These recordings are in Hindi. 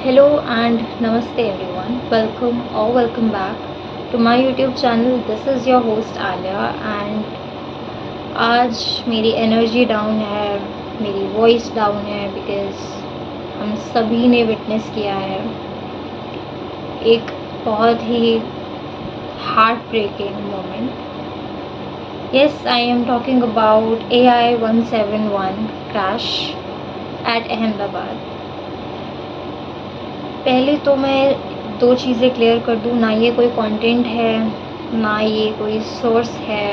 Hello and namaste everyone. Welcome back to my YouTube channel. This is your host Alia and आज मेरी एनर्जी डाउन है, मेरी वॉइस डाउन है बिकॉज हम सभी ने विटनेस किया है एक बहुत ही heartbreaking moment. Yes, I am talking about AI 171 crash at Ahmedabad. पहले तो मैं दो चीज़ें क्लियर कर दूँ, ना ये कोई कंटेंट है ना ये कोई सोर्स है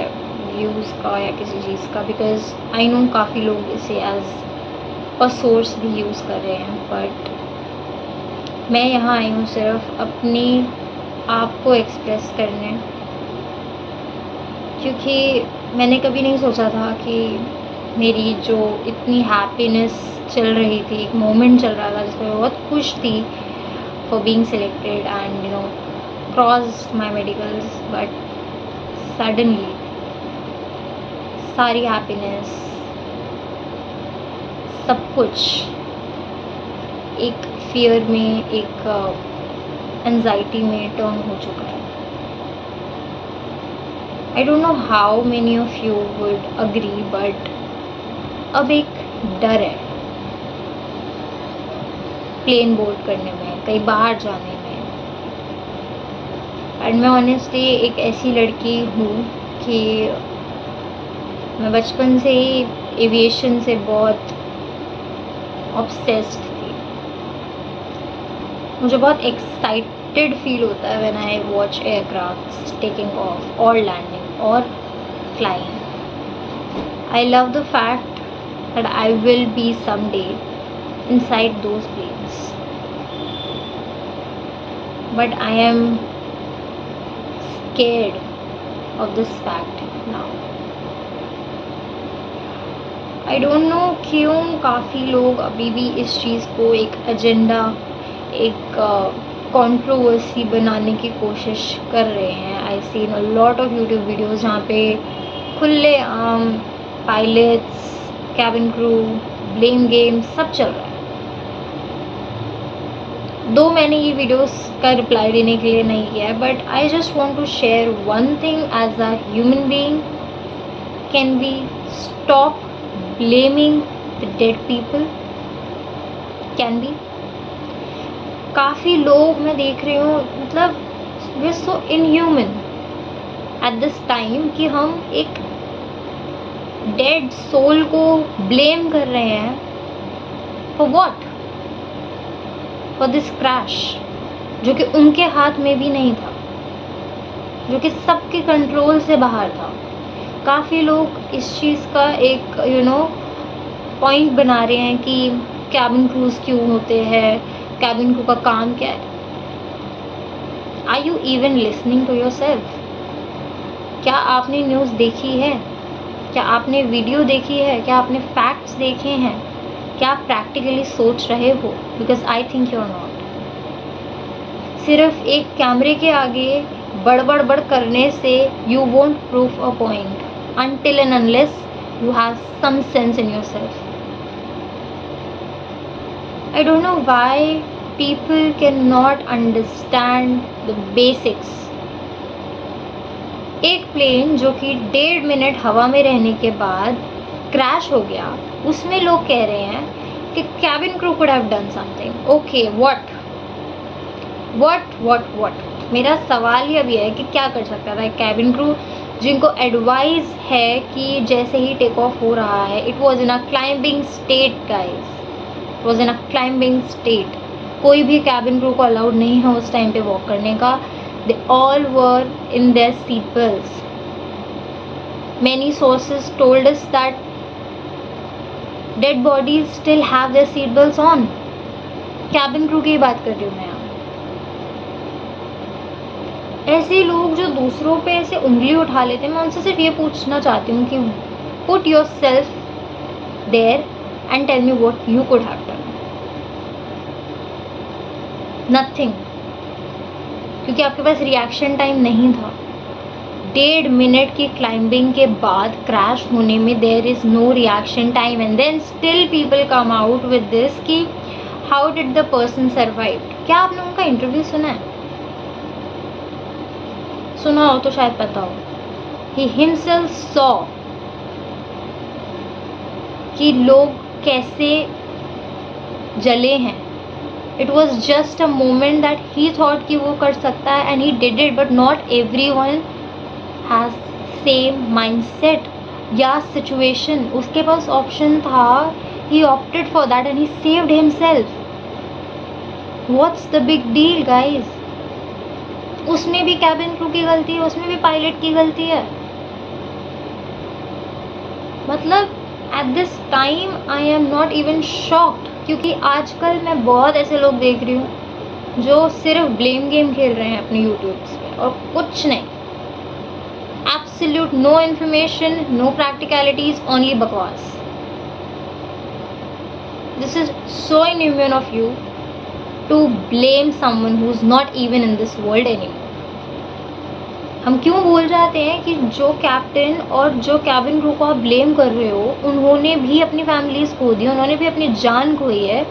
व्यूज़ का या किसी चीज़ का, बिकॉज आई नो काफ़ी लोग इसे एज अ सोर्स भी यूज़ कर रहे हैं, बट मैं यहाँ आई हूँ सिर्फ अपनी आप को एक्सप्रेस करने, क्योंकि मैंने कभी नहीं सोचा था कि मेरी जो इतनी हैप्पीनेस चल रही थी, एक मोमेंट चल रहा था जिसमें मैं बहुत खुश थी for being selected and crossed my medicals, but suddenly सारी हैप्पीनेस सब कुछ एक फियर में, एक एंजाइटी में टर्न हो चुका है. आई don't know how many of you would agree, but अब एक डर है प्लेन बोर्ड करने में, कहीं बाहर जाने में. एंड मैं ऑनेस्टली एक ऐसी लड़की हूँ कि मैं बचपन से ही एविएशन से बहुत ऑब्सेस्ड थी. मुझे बहुत एक्साइटेड फील होता है when I watch aircraft taking of और लैंडिंग और flying. I love the fact that I will be someday inside those planes, but I am scared of this fact now. I don't know क्यों काफ़ी लोग अभी भी इस चीज़ को एक एजेंडा, एक कंट्रोवर्सी बनाने की कोशिश कर रहे हैं. I seen a lot of YouTube videos जहाँ पे खुले आम pilots, cabin crew, blame game सब चल रहा है. दो मैंने ये वीडियोस का रिप्लाई देने के लिए नहीं किया है, but I just want to share one thing as a human being. Can we stop blaming the dead people? Can be. काफ़ी लोग मैं देख रही हूँ, मतलब we are so inhuman at this time कि हम एक डेड सोल को ब्लेम कर रहे हैं for what? For this crash जो कि उनके हाथ में भी नहीं था, जो कि सबके कंट्रोल से बाहर था. काफ़ी लोग इस चीज़ का एक पॉइंट बना रहे हैं कि कैबिन क्रूज क्यों होते हैं, कैबिन क्रू का काम क्या है. Are you even listening to yourself? क्या आपने न्यूज़ देखी है? क्या आपने वीडियो देखी है? क्या आपने फैक्ट्स देखे हैं? क्या आप प्रैक्टिकली सोच रहे हो? Because I think you are not. सिर्फ एक कैमरे के आगे बड़ करने से you won't prove a point until and unless you have some sense in your self. I don't know why people can not understand the basics. एक प्लेन जो कि 1.5 मिनट हवा में रहने के बाद क्रैश हो गया, उसमें लोग कह रहे हैं कि cabin crew could have done something. Okay, what? मेरा सवाल ही अभी है कि क्या कर सकता था कैबिन क्रू, जिनको एडवाइस है कि जैसे ही टेक ऑफ हो रहा है, it was in a climbing state guys, it was in a climbing state. कोई भी कैबिन क्रू को अलाउड नहीं है उस टाइम पे वॉक करने का. They all were in their seat belts. Many sources told us that dead bodies still have their seat belts on. Cabin crew की बात कर रही हूँ मैं यहाँ. ऐसे लोग जो दूसरों पे ऐसे उंगली उठा लेते हैं, मैं उनसे सिर्फ ये पूछना चाहती हूँ कि put yourself there and tell me what you could have done. Nothing. क्योंकि आपके पास रिएक्शन टाइम नहीं था. 1.5 मिनट की क्लाइंबिंग के बाद क्रैश होने में there is no reaction time, and then still people come out with this कि how did the person survive? क्या आपने उनका इंटरव्यू सुना है? सुना हो तो शायद पता हो. ही हिमसेल्फ सॉ कि लोग कैसे जले हैं. It was just a moment that he thought कि वो कर सकता है and he did it, but not every one has same mind set या सिचुएशन. उसके पास ऑप्शन था, he opted for that and he saved himself. What's the big deal guys? उसमें भी कैबिन क्रू की गलती है, उसमें भी पायलट की गलती है. मतलब at this time I am not even shocked, क्योंकि आजकल मैं बहुत ऐसे लोग देख रही हूँ जो सिर्फ ब्लेम गेम खेल रहे हैं अपने यूट्यूब्स पे और कुछ नहीं. Absolute no information, no practicalities, only बकवास. This is so inhuman of you to blame someone who's not even in this world anymore. हम क्यों भूल जाते हैं कि जो कैप्टन और जो कैबिन क्रू को आप ब्लेम कर रहे हो, उन्होंने भी अपनी फैमिलीज खो दी, उन्होंने भी अपनी जान खोई है.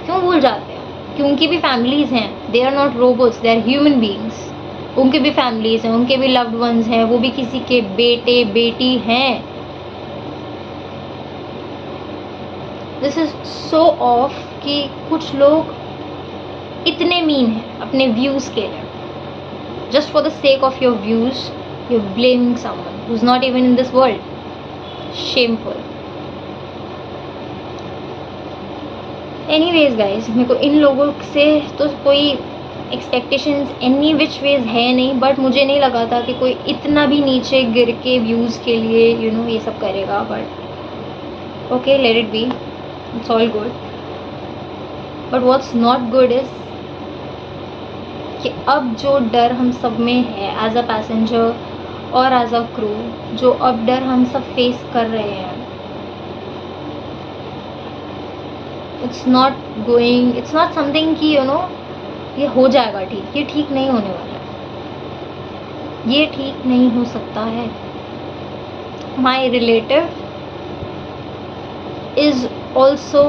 क्यों भूल जाते हैं? कि उनकी भी फैमिलीज हैं. They are not robots, they are human beings. उनके भी फैमिलीज हैं, उनके भी लव्ड वंस हैं, वो भी किसी के बेटे बेटी हैं. दिस इज सो ऑफ कि कुछ लोग इतने मीन हैं अपने व्यूज के लिए. Just for the sake of your views you are blaming someone who is not even in this world. Shameful. Anyways guys, मेरे को इन लोगों से तो कोई एक्सपेक्टेशंस एनी विच वेज है नहीं, बट मुझे नहीं लगा था कि कोई इतना भी नीचे गिर के व्यूज के लिए ये सब करेगा. But okay, let it be. It's all good. But what's not good is कि अब जो डर हम सब में है एज अ पैसेंजर और एज अ क्रू, जो अब डर हम सब फेस कर रहे हैं, इट्स नॉट समथिंग कि ये हो जाएगा ठीक. ये ठीक नहीं होने वाला है. ये ठीक नहीं हो सकता है. My relative is also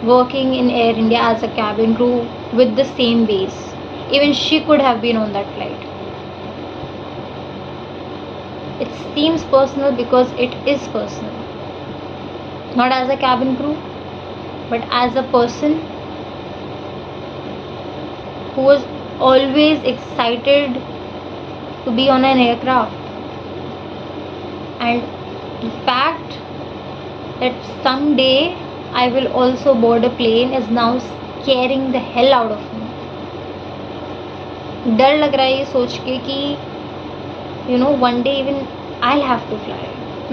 working in Air India as a cabin crew with the same base. Even she could have been on that flight. It seems personal because it is personal. Not as a cabin crew, but as a person who was always excited to be on an aircraft. And the fact that someday I will also board a plane is now scaring the hell out of me. डर लग रहा है ये सोच के कि one day even I'll have to fly.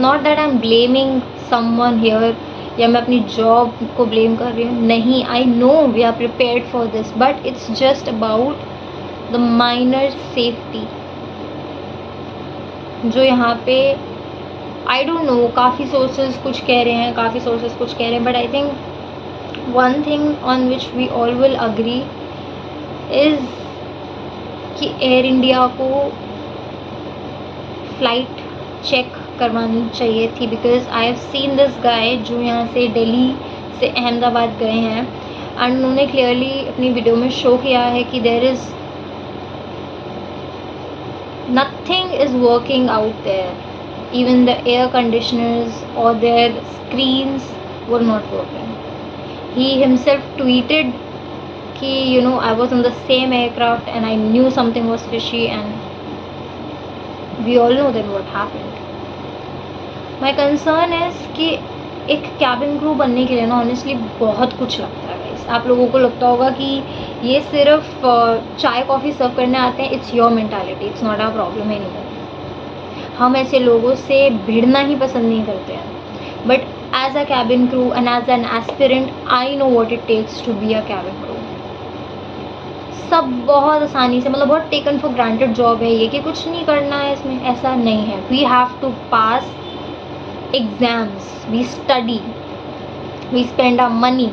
Not that I'm blaming someone here या मैं अपनी जॉब को ब्लेम कर रही हूँ. नहीं, I know we are prepared for this, but it's just about the minor safety जो यहाँ पे I don't know. काफ़ी सोर्सेज कुछ कह रहे हैं, काफ़ी सोर्सेज कुछ कह रहे हैं, but I think one thing on which we all will agree is कि एयर इंडिया को फ्लाइट चेक करवानी चाहिए थी. Because I have seen this guy जो यहाँ से दिल्ली से अहमदाबाद गए हैं एंड उन्होंने क्लियरली अपनी वीडियो में शो किया है कि there is nothing is working out there. Even the air conditioners or their screens were not working. He himself tweeted कि I was on the same aircraft and I knew something was fishy, and we all know then what happened. My concern is कि एक cabin crew बनने के लिए ना honestly बहुत कुछ लगता है guys. आप लोगों को लगता होगा कि ये सिर्फ चाय कॉफ़ी सर्व करने आते हैं. It's your mentality. It's not our problem anymore. हम ऐसे लोगों से भिड़ना ही पसंद नहीं करते हैं. But as a cabin crew and as an aspirant I know what it takes to be a cabin crew. सब बहुत आसानी से, मतलब बहुत टेकन फॉर ग्रांटेड जॉब है ये कि कुछ नहीं करना है इसमें. ऐसा नहीं है. We have to pass exams, we study, we spend our money,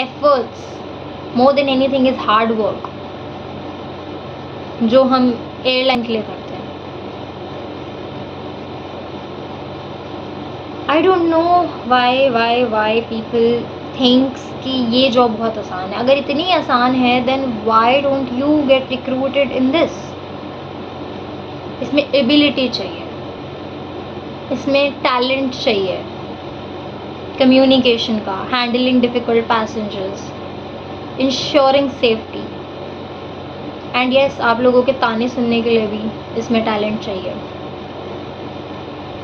efforts. More than anything is hard work जो हम एयरलाइन के लिए करते हैं. I don't know why people thinks कि ये जॉब बहुत आसान है. अगर इतनी आसान है then why don't you get recruited in this? इसमें एबिलिटी चाहिए, इसमें टैलेंट चाहिए, कम्युनिकेशन का, handling difficult passengers, ensuring safety, and yes आप लोगों के ताने सुनने के लिए भी इसमें टैलेंट चाहिए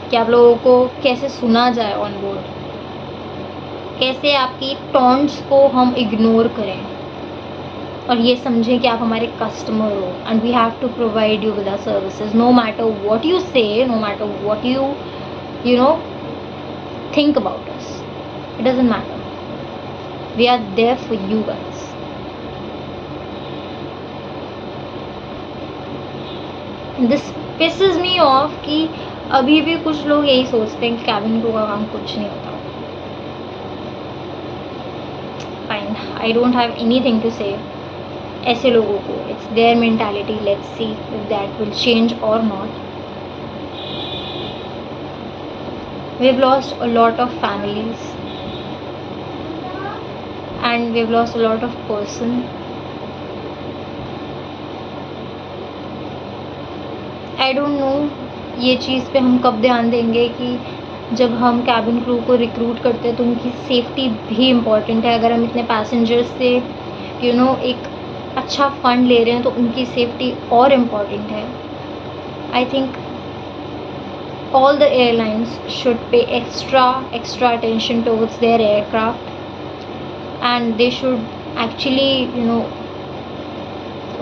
कि आप लोगों को कैसे सुना जाए ऑन बोर्ड, कैसे आपकी टॉन्ट्स को हम इग्नोर करें और ये समझें कि आप हमारे कस्टमर हो and we have to provide you with our services no matter what you say, no matter what you know think about us. It doesn't matter. We are there for you guys. This pisses me off कि अभी भी कुछ लोग यही सोचते हैं कि कैबिन क्रू का काम कुछ नहीं होता. Fine, I don't have anything to say. ऐसे लोगों को, it's their mentality. Let's see if that will change or not. We've lost a lot of families and we've lost a lot of person. I don't know ये चीज़ पे हम कब ध्यान देंगे कि जब हम कैबिन क्रू को रिक्रूट करते हैं तो उनकी सेफ्टी भी इम्पॉर्टेंट है. अगर हम इतने पैसेंजर्स से एक अच्छा फंड ले रहे हैं तो उनकी सेफ्टी और इम्पॉर्टेंट है. I think all the airlines should pay extra attention towards their aircraft and they should actually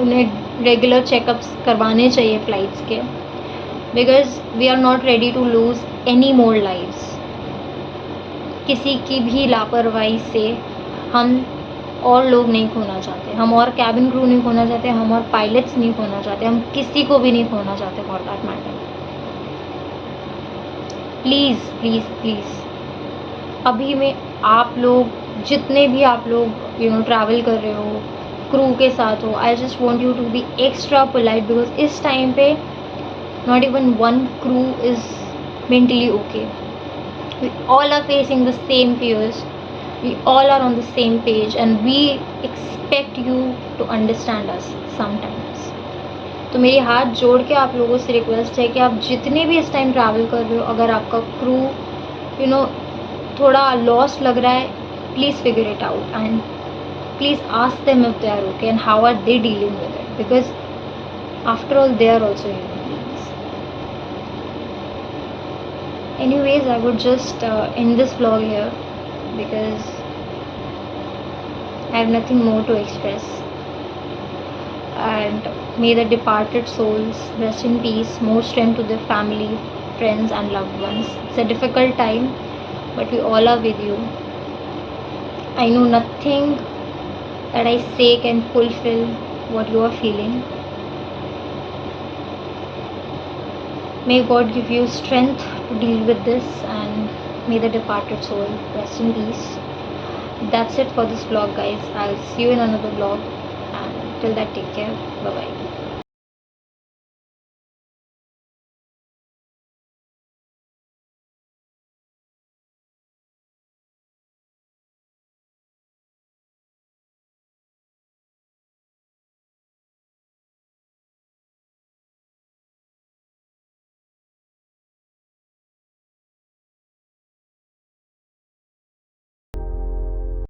उन्हें रेगुलर चेकअप्स करवाने चाहिए फ्लाइट्स के, because we are not ready to lose any more lives. किसी की भी लापरवाही से हम और लोग नहीं खोना चाहते, हम और कैबिन क्रू नहीं खोना चाहते, हम और पायलट्स नहीं खोना चाहते, हम किसी को भी नहीं खोना चाहते for that matter. Please please please अभी में आप लोग जितने भी आप लोग ट्रैवल कर रहे हो, क्रू के साथ हो, I just want you to be extra polite because इस टाइम पे not even one crew is mentally okay. We all are facing the same fears, we all are on the same page and we expect you to understand us sometimes. तो मेरी हाथ जोड़ के आप लोगों से रिक्वेस्ट है कि आप जितने भी इस टाइम ट्रैवल कर रहे हो, अगर आपका क्रू थोड़ा लॉस्ट लग रहा है, please figure it out and please ask them if they are okay and how are they dealing with it, because after all they are also human beings. Anyways, I would just end this vlog here because I have nothing more to express. And may the departed souls rest in peace, more strength to their family, friends and loved ones. It's a difficult time, but we all are with you. I know nothing that I say can fulfill what you are feeling. May God give you strength to deal with this and may the departed soul rest in peace. That's it for this vlog, guys. I'll see you in another vlog. Till that, take care. Bye bye.